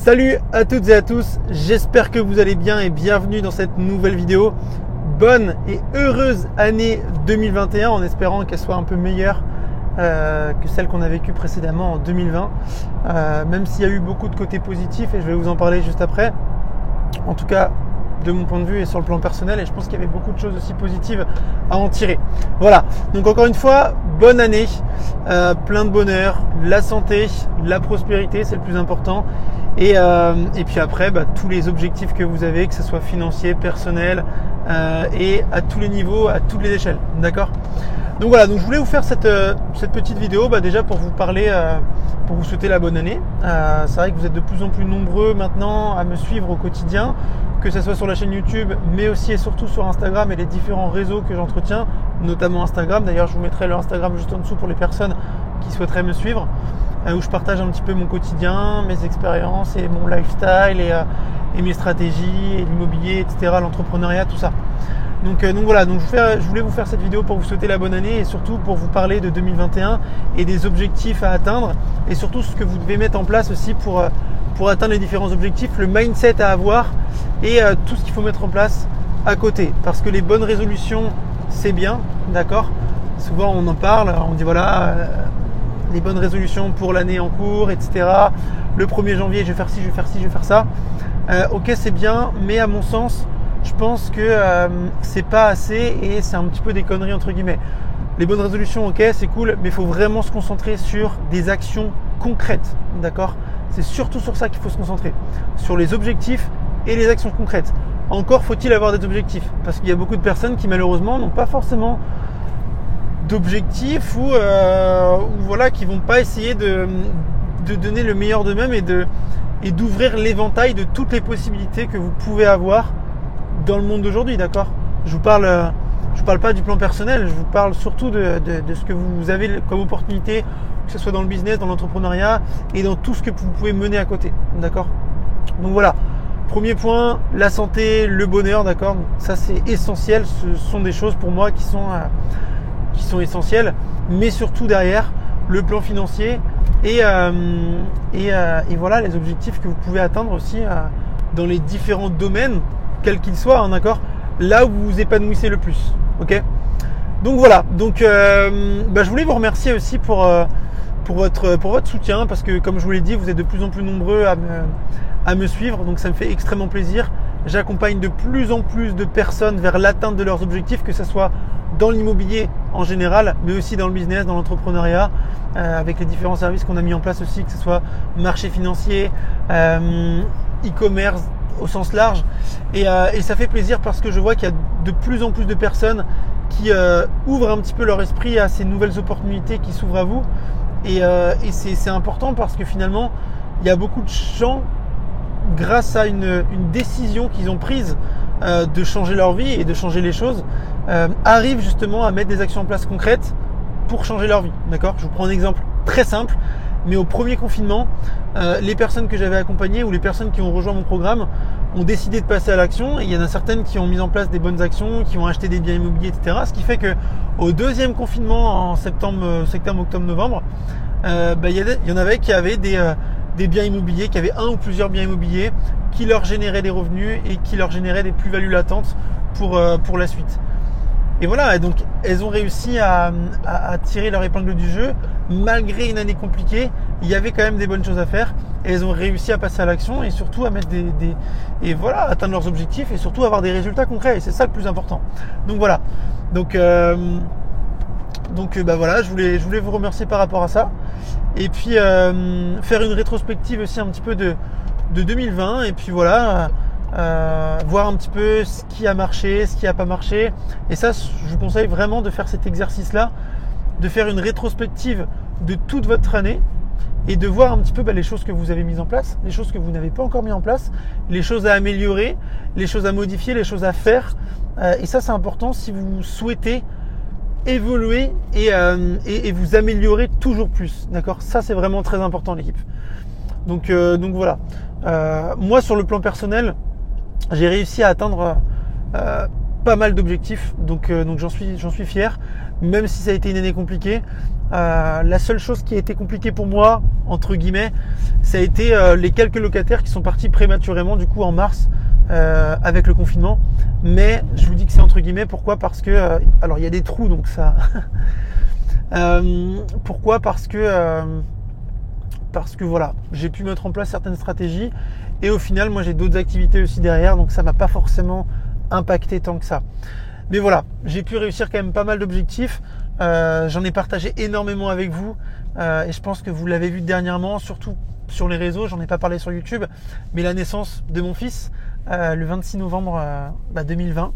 Salut à toutes et à tous, j'espère que vous allez bien et bienvenue dans cette nouvelle vidéo. Bonne et heureuse année 2021 en espérant qu'elle soit un peu meilleure que celle qu'on a vécue précédemment en 2020. Même s'il y a eu beaucoup de côtés positifs et je vais vous en parler juste après. En tout cas, de mon point de vue et sur le plan personnel, et je pense qu'il y avait beaucoup de choses aussi positives à en tirer. Voilà, donc encore une fois, bonne année, plein de bonheur, la santé, la prospérité, c'est le plus important. Et puis après, tous les objectifs que vous avez, que ce soit financier, personnel, et à tous les niveaux, à toutes les échelles, d'accord ? Donc voilà, donc je voulais vous faire cette petite vidéo déjà pour vous parler, pour vous souhaiter la bonne année. C'est vrai que vous êtes de plus en plus nombreux maintenant à me suivre au quotidien, que ce soit sur la chaîne YouTube, mais aussi et surtout sur Instagram et les différents réseaux que j'entretiens, notamment Instagram. D'ailleurs, je vous mettrai le Instagram juste en dessous pour les personnes qui souhaiteraient me suivre, où je partage un petit peu mon quotidien, mes expériences et mon lifestyle et mes stratégies, et l'immobilier, etc., l'entrepreneuriat, tout ça. Donc voilà, je voulais vous faire cette vidéo pour vous souhaiter la bonne année et surtout pour vous parler de 2021 et des objectifs à atteindre et surtout ce que vous devez mettre en place aussi pour atteindre les différents objectifs, le mindset à avoir et tout ce qu'il faut mettre en place à côté. Parce que les bonnes résolutions, c'est bien, d'accord ? Souvent on en parle, on dit voilà, les bonnes résolutions pour l'année en cours, etc. Le 1er janvier, je vais faire ci, je vais faire ci, je vais faire ça. Ok, c'est bien, mais à mon sens, je pense que c'est pas assez et c'est un petit peu des conneries entre guillemets. Les bonnes résolutions, ok, c'est cool, mais il faut vraiment se concentrer sur des actions concrètes, d'accord ? C'est surtout sur ça qu'il faut se concentrer, sur les objectifs et les actions concrètes. Encore faut-il avoir des objectifs, parce qu'il y a beaucoup de personnes qui malheureusement n'ont pas forcément d'objectifs ou voilà, qui vont pas essayer de donner le meilleur d'eux-mêmes et d'ouvrir l'éventail de toutes les possibilités que vous pouvez avoir dans le monde d'aujourd'hui, d'accord ? Je parle pas du plan personnel, je vous parle surtout de ce que vous avez comme opportunité, que ce soit dans le business, dans l'entrepreneuriat et dans tout ce que vous pouvez mener à côté, d'accord ? Donc voilà, premier point, la santé, le bonheur, d'accord ? Ça c'est essentiel, ce sont des choses pour moi qui sont essentielles, mais surtout derrière le plan financier et voilà les objectifs que vous pouvez atteindre aussi dans les différents domaines, quels qu'ils soient, d'accord ? Là où vous vous épanouissez le plus, ok ? Donc voilà, je voulais vous remercier aussi pour votre soutien, parce que comme je vous l'ai dit, vous êtes de plus en plus nombreux à me suivre, donc ça me fait extrêmement plaisir. J'accompagne de plus en plus de personnes vers l'atteinte de leurs objectifs, que ce soit dans l'immobilier en général, mais aussi dans le business, dans l'entrepreneuriat, avec les différents services qu'on a mis en place aussi, que ce soit marché financier, e-commerce au sens large. Et ça fait plaisir parce que je vois qu'il y a de plus en plus de personnes qui ouvrent un petit peu leur esprit à ces nouvelles opportunités qui s'ouvrent à vous. Et c'est important parce que finalement, il y a beaucoup de gens, grâce à une décision qu'ils ont prise de changer leur vie et de changer les choses, arrivent justement à mettre des actions en place concrètes pour changer leur vie. D'accord ? Je vous prends un exemple très simple, mais au premier confinement, les personnes que j'avais accompagnées ou les personnes qui ont rejoint mon programme ont décidé de passer à l'action, et il y en a certaines qui ont mis en place des bonnes actions, qui ont acheté des biens immobiliers, etc. Ce qui fait que au deuxième confinement en septembre, octobre, novembre, il y en avait qui avaient des biens immobiliers, qui avaient un ou plusieurs biens immobiliers qui leur généraient des revenus et qui leur généraient des plus-values latentes pour la suite. Et voilà, et donc elles ont réussi à tirer leur épingle du jeu. Malgré une année compliquée, il y avait quand même des bonnes choses à faire et elles ont réussi à passer à l'action et surtout à mettre atteindre leurs objectifs et surtout avoir des résultats concrets, et c'est ça le plus important. Donc voilà, voilà, je voulais vous remercier par rapport à ça et puis faire une rétrospective aussi un petit peu de 2020 et puis voilà, voir un petit peu ce qui a marché, ce qui n'a pas marché. Et ça, je vous conseille vraiment de faire cet exercice-là, de faire une rétrospective de toute votre année et de voir un petit peu les choses que vous avez mises en place, les choses que vous n'avez pas encore mis en place, les choses à améliorer, les choses à modifier, les choses à faire. Et ça, c'est important si vous souhaitez évoluer et vous améliorer toujours plus. D'accord ? Ça, c'est vraiment très important, l'équipe. Donc voilà. Moi, sur le plan personnel, j'ai réussi à atteindre pas mal d'objectifs, donc j'en suis fier, même si ça a été une année compliquée. La seule chose qui a été compliquée pour moi, entre guillemets, ça a été les quelques locataires qui sont partis prématurément du coup en mars avec le confinement. Mais je vous dis que c'est entre guillemets, pourquoi? Parce que alors il y a des trous, donc ça pourquoi? Parce que voilà, j'ai pu mettre en place certaines stratégies et au final moi j'ai d'autres activités aussi derrière, donc ça m'a pas forcément impacté tant que ça. Mais voilà, j'ai pu réussir quand même pas mal d'objectifs. J'en ai partagé énormément avec vous et je pense que vous l'avez vu dernièrement, surtout sur les réseaux. J'en ai pas parlé sur YouTube, mais la naissance de mon fils le 26 novembre 2020.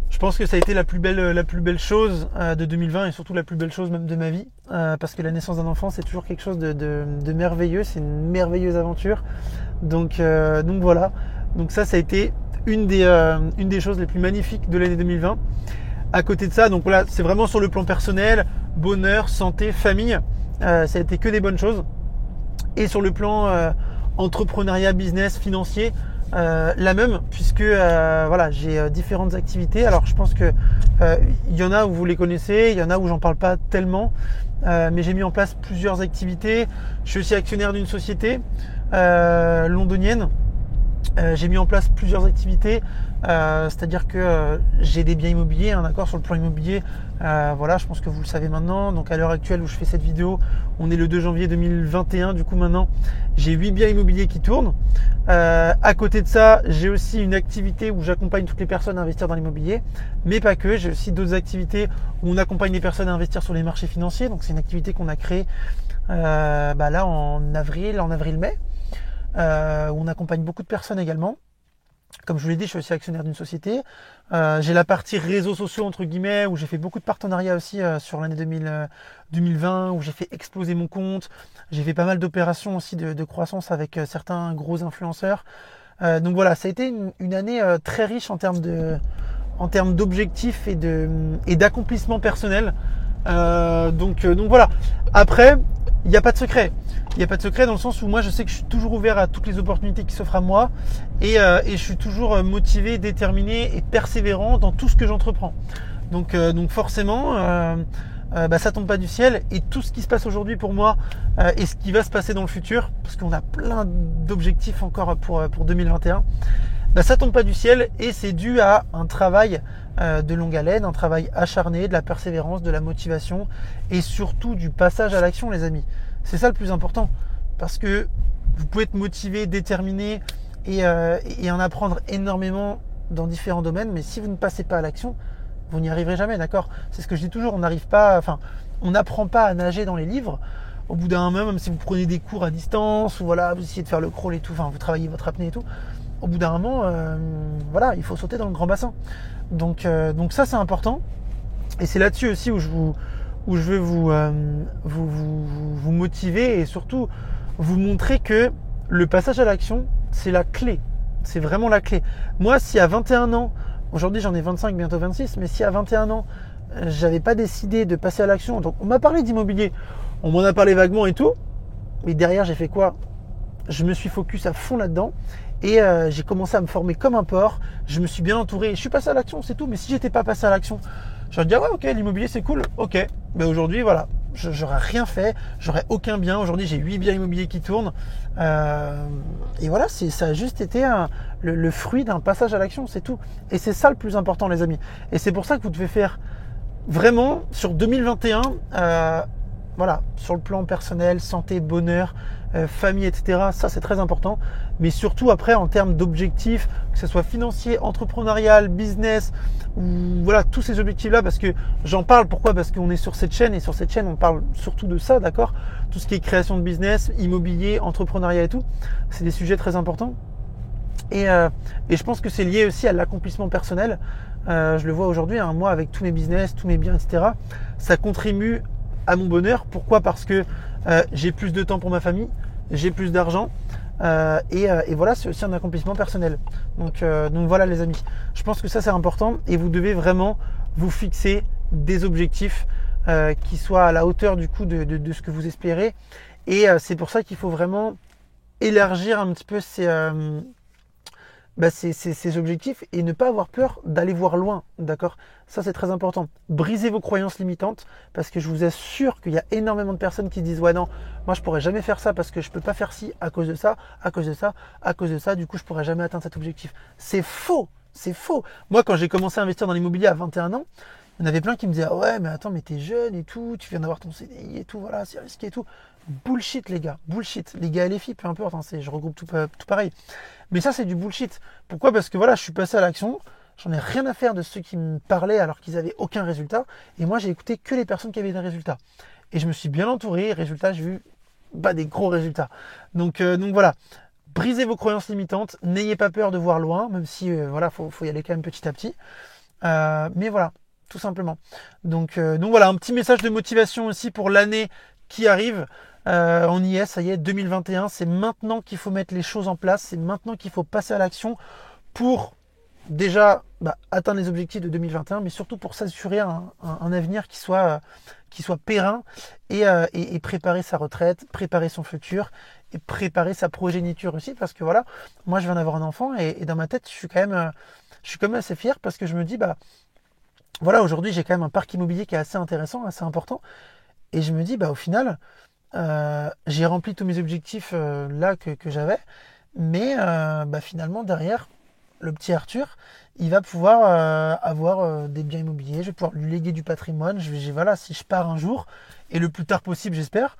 Je pense que ça a été la plus belle chose de 2020 et surtout la plus belle chose même de ma vie, parce que la naissance d'un enfant c'est toujours quelque chose de merveilleux, c'est une merveilleuse aventure. Donc voilà, donc ça a été une des choses les plus magnifiques de l'année 2020. À côté de ça, donc voilà, c'est vraiment sur le plan personnel, bonheur, santé, famille, ça a été que des bonnes choses. Et sur le plan entrepreneuriat, business, financier, la même, puisque voilà, j'ai différentes activités. Alors je pense que il y en a où vous les connaissez, il y en a où j'en parle pas tellement, mais j'ai mis en place plusieurs activités. Je suis aussi actionnaire d'une société londonienne. J'ai mis en place plusieurs activités, c'est-à-dire que j'ai des biens immobiliers, d'accord, sur le plan immobilier. Voilà, je pense que vous le savez maintenant. Donc à l'heure actuelle où je fais cette vidéo, on est le 2 janvier 2021. Du coup maintenant, j'ai 8 biens immobiliers qui tournent. À côté de ça, j'ai aussi une activité où j'accompagne toutes les personnes à investir dans l'immobilier, mais pas que. J'ai aussi d'autres activités où on accompagne les personnes à investir sur les marchés financiers. Donc c'est une activité qu'on a créée là en avril-mai. Où on accompagne beaucoup de personnes également. Comme je vous l'ai dit, je suis aussi actionnaire d'une société. J'ai la partie réseaux sociaux entre guillemets où j'ai fait beaucoup de partenariats aussi sur l'année 2020 où j'ai fait exploser mon compte. J'ai fait pas mal d'opérations aussi de croissance avec certains gros influenceurs. Donc voilà, ça a été une année très riche en termes d'objectifs et d'accomplissement personnel. Donc voilà. Après, il n'y a pas de secret. Il n'y a pas de secret dans le sens où moi je sais que je suis toujours ouvert à toutes les opportunités qui s'offrent à moi et je suis toujours motivé, déterminé et persévérant dans tout ce que j'entreprends. Donc forcément, ça tombe pas du ciel et tout ce qui se passe aujourd'hui pour moi et ce qui va se passer dans le futur, parce qu'on a plein d'objectifs encore pour 2021, ça tombe pas du ciel et c'est dû à un travail de longue haleine, un travail acharné, de la persévérance, de la motivation et surtout du passage à l'action, les amis. C'est ça le plus important, parce que vous pouvez être motivé, déterminé et en apprendre énormément dans différents domaines, mais si vous ne passez pas à l'action, vous n'y arriverez jamais, d'accord? C'est ce que je dis toujours, on n'apprend pas à nager dans les livres. Au bout d'un moment, même si vous prenez des cours à distance ou voilà, vous essayez de faire le crawl et tout, vous travaillez votre apnée et tout, au bout d'un moment, voilà, il faut sauter dans le grand bassin. Donc ça c'est important, et c'est là-dessus aussi où je veux vous motiver et surtout vous montrer que le passage à l'action, c'est la clé. C'est vraiment la clé. Moi, si à 21 ans, aujourd'hui j'en ai 25, bientôt 26, mais si à 21 ans, j'avais pas décidé de passer à l'action, donc on m'a parlé d'immobilier, on m'en a parlé vaguement et tout, mais derrière j'ai fait quoi? Je me suis focus à fond là-dedans et j'ai commencé à me former comme un porc. Je me suis bien entouré. Je suis passé à l'action, c'est tout. Mais si j'étais pas passé à l'action, j'aurais dit ah ouais, ok, l'immobilier c'est cool, ok. Mais aujourd'hui, voilà, j'aurais rien fait, j'aurais aucun bien. Aujourd'hui, j'ai 8 biens immobiliers qui tournent. Et voilà, ça a juste été le fruit d'un passage à l'action, c'est tout. Et c'est ça le plus important, les amis. Et c'est pour ça que vous devez faire vraiment sur 2021. Voilà, sur le plan personnel, santé, bonheur, famille, etc. Ça, c'est très important. Mais surtout après, en termes d'objectifs, que ce soit financier, entrepreneurial, business, ou voilà, tous ces objectifs-là, parce que j'en parle. Pourquoi? Parce qu'on est sur cette chaîne et sur cette chaîne, on parle surtout de ça, d'accord? Tout ce qui est création de business, immobilier, entrepreneuriat et tout, c'est des sujets très importants. Et je pense que c'est lié aussi à l'accomplissement personnel. Je le vois aujourd'hui, moi, avec tous mes business, tous mes biens, etc. Ça contribue à mon bonheur. Pourquoi? Parce que j'ai plus de temps pour ma famille, j'ai plus d'argent et voilà, c'est aussi un accomplissement personnel. Donc voilà les amis, je pense que ça c'est important et vous devez vraiment vous fixer des objectifs qui soient à la hauteur du coup de ce que vous espérez et c'est pour ça qu'il faut vraiment élargir un petit peu ces objectifs et ne pas avoir peur d'aller voir loin, d'accord? Ça, c'est très important. Brisez vos croyances limitantes parce que je vous assure qu'il y a énormément de personnes qui disent ouais non, moi je pourrais jamais faire ça parce que je peux pas faire ci à cause de ça, à cause de ça, à cause de ça, du coup je pourrais jamais atteindre cet objectif. C'est faux, c'est faux. Moi, quand j'ai commencé à investir dans l'immobilier à 21 ans, il y en avait plein qui me disaient ah ouais mais attends mais t'es jeune et tout, tu viens d'avoir ton CDI et tout, voilà, c'est risqué et tout. Bullshit les gars, bullshit. Les gars et les filles, peu importe, hein, je regroupe tout pareil. Mais ça c'est du bullshit. Pourquoi? Parce que voilà, je suis passé à l'action, j'en ai rien à faire de ceux qui me parlaient alors qu'ils avaient aucun résultat. Et moi j'ai écouté que les personnes qui avaient des résultats. Et je me suis bien entouré, résultat, j'ai eu des gros résultats. Donc voilà, brisez vos croyances limitantes, n'ayez pas peur de voir loin, même si voilà, faut y aller quand même petit à petit. Mais voilà, tout simplement. Donc voilà, un petit message de motivation aussi pour l'année qui arrive. On y est, ça y est, 2021, c'est maintenant qu'il faut mettre les choses en place, c'est maintenant qu'il faut passer à l'action pour déjà atteindre les objectifs de 2021, mais surtout pour s'assurer un avenir qui soit périn et préparer sa retraite, préparer son futur et préparer sa progéniture aussi, parce que voilà, moi je viens d'avoir un enfant et dans ma tête je suis quand même assez fier parce que je me dis voilà, aujourd'hui j'ai quand même un parc immobilier qui est assez intéressant, assez important, et je me dis au final j'ai rempli tous mes objectifs là que j'avais, mais finalement derrière le petit Arthur, il va pouvoir avoir des biens immobiliers, je vais pouvoir lui léguer du patrimoine. Voilà, si je pars un jour, et le plus tard possible j'espère,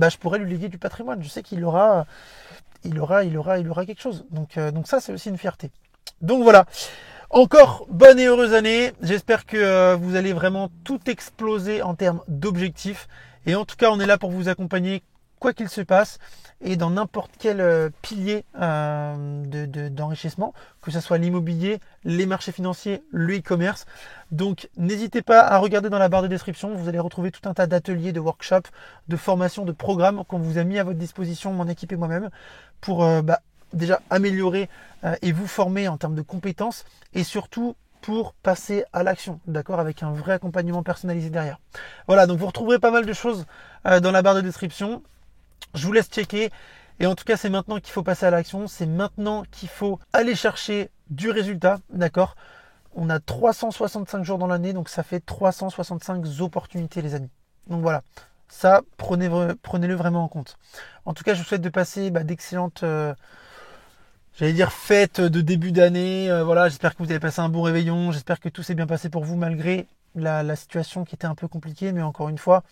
je pourrais lui léguer du patrimoine. Je sais qu'il aura quelque chose. Donc ça c'est aussi une fierté. Donc voilà, encore bonne et heureuse année. J'espère que vous allez vraiment tout exploser en termes d'objectifs. Et en tout cas, on est là pour vous accompagner quoi qu'il se passe et dans n'importe quel pilier d'enrichissement, que ce soit l'immobilier, les marchés financiers, le e-commerce. Donc n'hésitez pas à regarder dans la barre de description, vous allez retrouver tout un tas d'ateliers, de workshops, de formations, de programmes qu'on vous a mis à votre disposition, mon équipe et moi-même, pour déjà améliorer et vous former en termes de compétences et surtout pour passer à l'action, d'accord, avec un vrai accompagnement personnalisé derrière. Voilà, donc vous retrouverez pas mal de choses dans la barre de description. Je vous laisse checker. Et en tout cas, c'est maintenant qu'il faut passer à l'action. C'est maintenant qu'il faut aller chercher du résultat, d'accord. On a 365 jours dans l'année, donc ça fait 365 opportunités, les amis. Donc voilà, ça, prenez-le vraiment en compte. En tout cas, je vous souhaite de passer d'excellentes fêtes de début d'année. Voilà, j'espère que vous avez passé un bon réveillon. J'espère que tout s'est bien passé pour vous malgré la situation qui était un peu compliquée. Mais encore une fois,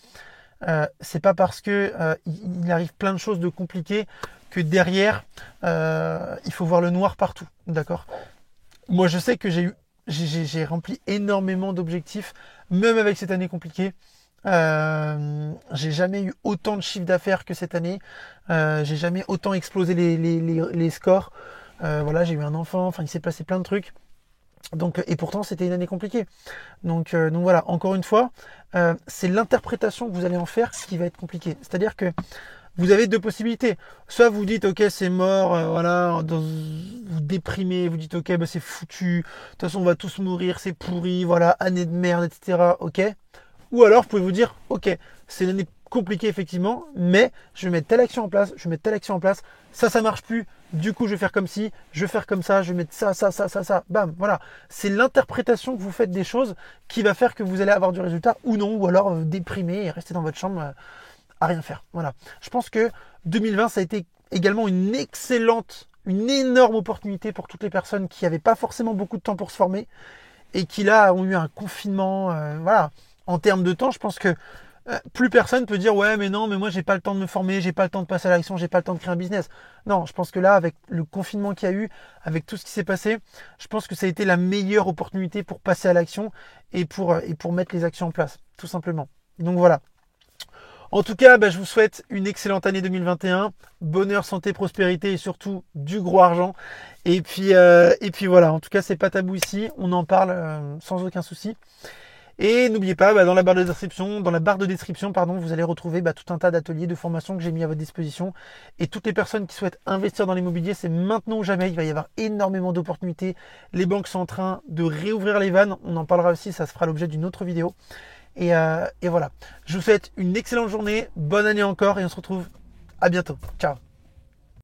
c'est pas parce que il arrive plein de choses de compliquées que derrière il faut voir le noir partout, d'accord. Moi je sais que j'ai rempli énormément d'objectifs, même avec cette année compliquée. J'ai jamais eu autant de chiffre d'affaires que cette année. J'ai jamais autant explosé les scores. Voilà, j'ai eu un enfant, enfin il s'est passé plein de trucs. Donc, et pourtant c'était une année compliquée. Donc voilà, encore une fois, c'est l'interprétation que vous allez en faire qui va être compliquée. C'est-à-dire que vous avez deux possibilités. Soit vous dites ok c'est mort, voilà, vous déprimez, vous dites ok c'est foutu, de toute façon on va tous mourir, c'est pourri, voilà, année de merde, etc. Ok. Ou alors vous pouvez vous dire ok, c'est une année compliquée effectivement, mais je vais mettre telle action en place, ça marche plus, du coup je vais faire comme ci, je vais faire comme ça, je vais mettre ça, bam, voilà. C'est l'interprétation que vous faites des choses qui va faire que vous allez avoir du résultat ou non, ou alors déprimer et rester dans votre chambre à rien faire. Voilà. Je pense que 2020 ça a été également une énorme opportunité pour toutes les personnes qui n'avaient pas forcément beaucoup de temps pour se former et qui là ont eu un confinement, voilà. En termes de temps, je pense que plus personne peut dire ouais mais non mais moi j'ai pas le temps de me former, j'ai pas le temps de passer à l'action, j'ai pas le temps de créer un business. Non, je pense que là avec le confinement qu'il y a eu, avec tout ce qui s'est passé, je pense que ça a été la meilleure opportunité pour passer à l'action et pour mettre les actions en place, tout simplement. Donc voilà. En tout cas, je vous souhaite une excellente année 2021, bonheur, santé, prospérité et surtout du gros argent. Et puis voilà, en tout cas c'est pas tabou ici, on en parle sans aucun souci. Et n'oubliez pas, dans la barre de description, vous allez retrouver tout un tas d'ateliers, de formations que j'ai mis à votre disposition. Et toutes les personnes qui souhaitent investir dans l'immobilier, c'est maintenant ou jamais. Il va y avoir énormément d'opportunités. Les banques sont en train de réouvrir les vannes. On en parlera aussi, ça se fera l'objet d'une autre vidéo. Et voilà. Je vous souhaite une excellente journée, bonne année encore et on se retrouve à bientôt. Ciao.